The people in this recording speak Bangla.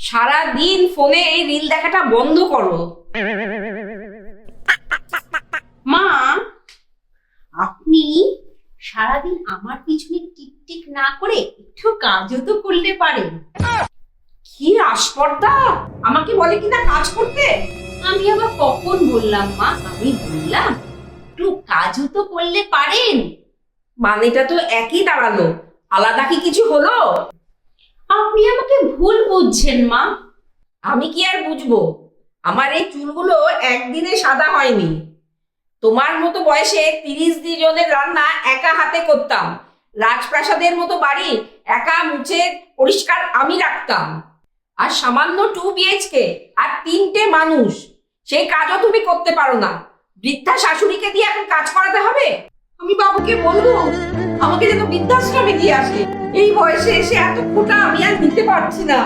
সারা দিন ফোনে এই রিল দেখাটা বন্ধ করো। মা, আপনি সারাদিন আমার পিছনে টিকটিক না করে একটু কাজও তো করলে পারেন। কি আস্পর্ধা, আমাকে বলে কিনা কাজ করতে। আমি আবার কখন বললাম মা? আমি বললাম একটু কাজও তো করলে পারেন। মানেটা তো একই দাঁড়ালো, আলাদা কি কিছু হলো? আপনি আমাকে ভুল বুঝছেন মা। আমি কি আর বুঝবো? আমার এই চুলগুলো একদিনে সাদা হয়নি। তোমার মতো বয়সে 30 জনের রান্না একা হাতে করতাম। রাজপ্রাসাদের মতো বাড়ি একা মুছে পরিষ্কার আমি রাখতাম। আর সামান্য 2 BHK আর 3টে মানুষ, সেই কাজও তুমি করতে পারো না। বৃদ্ধা শাশুড়িকে দিয়ে এখন কাজ করাতে হবে? আমি বাবুকে বলবো আমাকে যেন বৃদ্ধাশ্রমে দিয়ে আসে। এই বয়সে এসে এত খোটা আমি আর নিতে পারছি না।